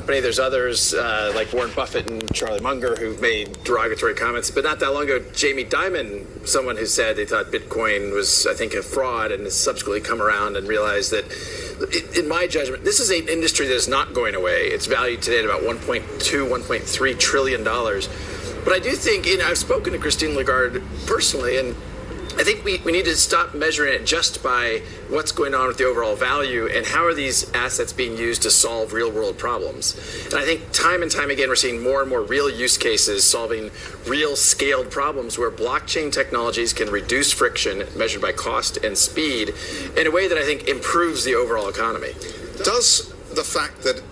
company. There's others like Warren Buffett and Charlie Munger who've made derogatory comments. But not that long ago, Jamie Dimon, someone who said they thought Bitcoin was, I think, a fraud, and has subsequently come around and realized that, in my judgment, this is an industry that is not going away. It's valued today at about $1.3 trillion. But I do think, I've spoken to Christine Lagarde personally, and I think we need to stop measuring it just by what's going on with the overall value and how are these assets being used to solve real world problems. And I think time and time again, we're seeing more and more real use cases solving real scaled problems where blockchain technologies can reduce friction measured by cost and speed in a way that I think improves the overall economy. Does the fact that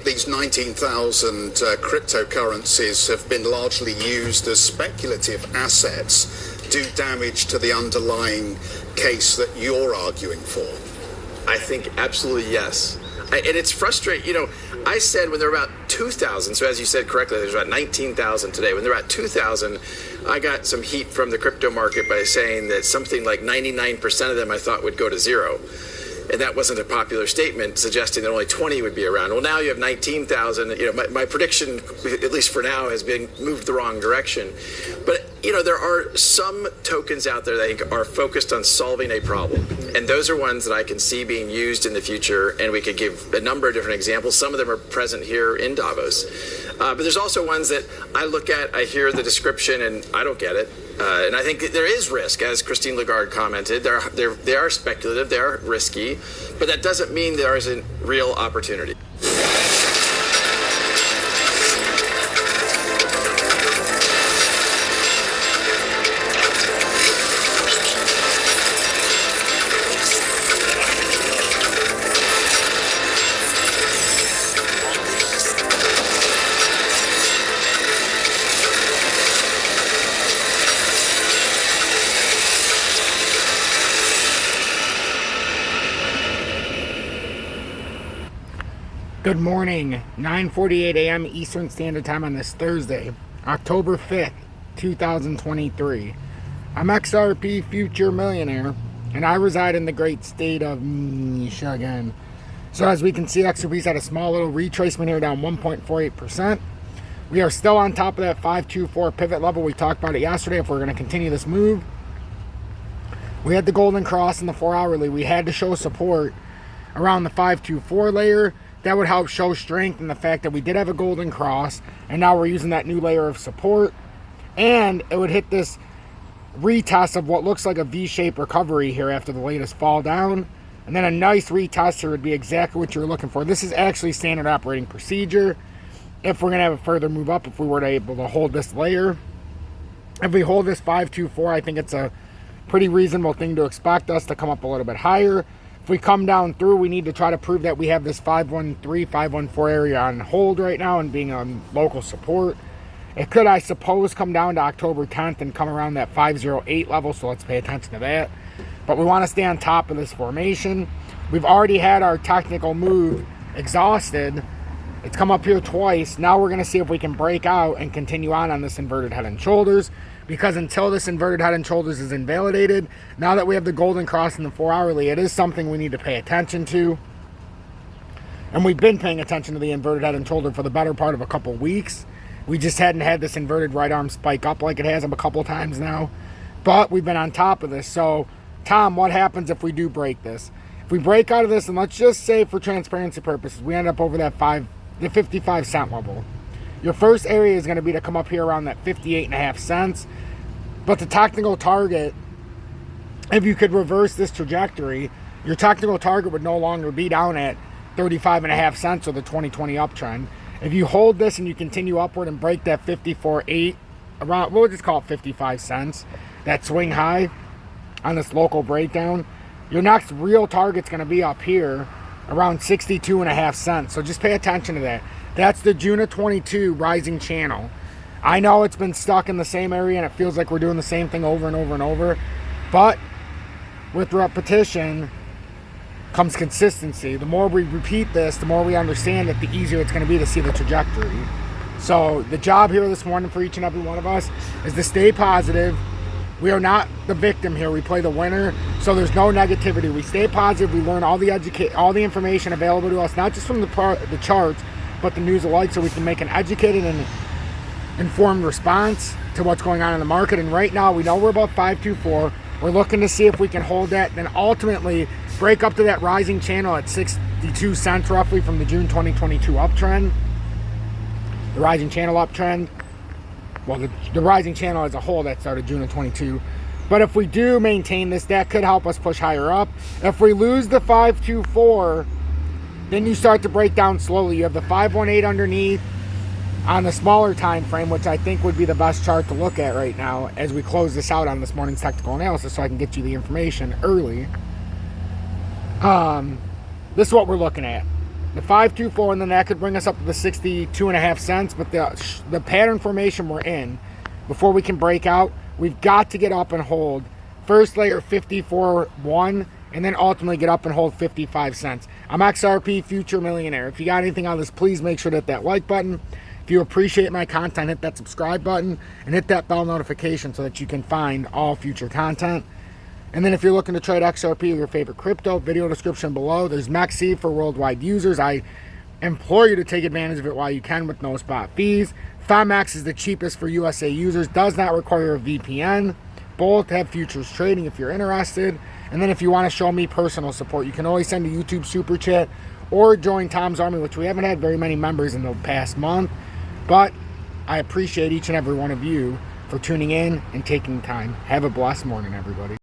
these 19,000 cryptocurrencies have been largely used as speculative assets do damage to the underlying case that you're arguing for? I think absolutely yes. And it's frustrating. I said when there were about 2,000, so as you said correctly, there's about 19,000 today. When there were about 2,000, I got some heat from the crypto market by saying that something like 99% of them I thought would go to zero. And that wasn't a popular statement suggesting that only 20 would be around. Well, now you have 19,000. My prediction, at least for now, has been moved the wrong direction. But, there are some tokens out there that I think are focused on solving a problem. And those are ones that I can see being used in the future. And we could give a number of different examples. Some of them are present here in Davos. But there's also ones that I look at, I hear the description, and I don't get it. And I think there is risk, as Christine Lagarde commented. They are speculative, they are risky, but that doesn't mean there isn't real opportunity. Good morning, 9:48 a.m. Eastern Standard Time on this Thursday, October 5th, 2023. I'm XRP Future Millionaire, and I reside in the great state of Michigan. So as we can see, XRP's had a small little retracement here, down 1.48%. We are still on top of that 524 pivot level. We talked about it yesterday. If we're going to continue this move, we had the Goldencross in the 4-hourly. We had to show support around the 524 layer. That would help show strength in the fact that we did have a Goldencross, and now we're using that new layer of support. And it would hit this retest of what looks like a V-shaped recovery here after the latest fall down. And then a nice retest here would be exactly what you're looking for. This is actually standard operating procedure. If we're going to have a further move up, if we were able to hold this layer. If we hold this 524, I think it's a pretty reasonable thing to expect us to come up a little bit higher. If we come down through, we need to try to prove that we have this 513, 514 area on hold right now and being on local support. It could, I suppose, come down to October 10th and come around that 508 level, so let's pay attention to that. But we want to stay on top of this formation. We've already had our technical move exhausted. It's come up here twice. Now we're going to see if we can break out and continue on this inverted head and shoulders. Because until this inverted head and shoulders is invalidated, now that we have the Goldencross in the 4-hourly, it is something we need to pay attention to. And we've been paying attention to the inverted head and shoulder for the better part of a couple weeks. We just hadn't had this inverted right arm spike up like it has a couple times now. But we've been on top of this. So, Tom, what happens if we do break this? If we break out of this, and let's just say for transparency purposes, we end up over that the 55 cent level. Your first area is going to be to come up here around that 58.5 cents. But the technical target, if you could reverse this trajectory, your technical target would no longer be down at 35.5 cents or the 2020 uptrend. If you hold this and you continue upward and break that 54.8, around, we'll just call it 55 cents, that swing high on this local breakdown, your next real target's going to be up here around 62.5 cents. So just pay attention to that. That's the June of 22 rising channel. I know it's been stuck in the same area and it feels like we're doing the same thing over and over and over. But with repetition comes consistency. The more we repeat this, the more we understand it, the easier it's going to be to see the trajectory. So the job here this morning for each and every one of us is to stay positive. We are not the victim here. We play the winner. So there's no negativity. We stay positive. We learn all the information available to us, not just from the charts, but the news alike, so we can make an educated and informed response to what's going on in the market. And right now we know we're above 524. We're looking to see if we can hold that, then ultimately break up to that rising channel at 62 cents roughly from the June 2022 uptrend. The rising channel uptrend. Well, the rising channel as a whole that started June of 22. But if we do maintain this, that could help us push higher up. If we lose the 524, then you start to break down slowly. You have the 518 underneath on the smaller time frame, which I think would be the best chart to look at right now as we close this out on this morning's technical analysis, so I can get you the information early. This is what we're looking at. The 524, and then that could bring us up to the 62.5 cents. But the pattern formation we're in, before we can break out, we've got to get up and hold first layer 54.1, and then ultimately get up and hold 55 cents. I'm XRP Future Millionaire. If you got anything on this, please make sure to hit that like button. If you appreciate my content, hit that subscribe button and hit that bell notification so that you can find all future content. And then if you're looking to trade XRP or your favorite crypto, video description below. There's MEXC for worldwide users. I implore you to take advantage of it while you can with no spot fees. FIMEX is the cheapest for USA users, does not require a VPN. Both have futures trading if you're interested. And then if you want to show me personal support, you can always send a YouTube super chat or join Tom's Army, which we haven't had very many members in the past month. But I appreciate each and every one of you for tuning in and taking time. Have a blessed morning, everybody.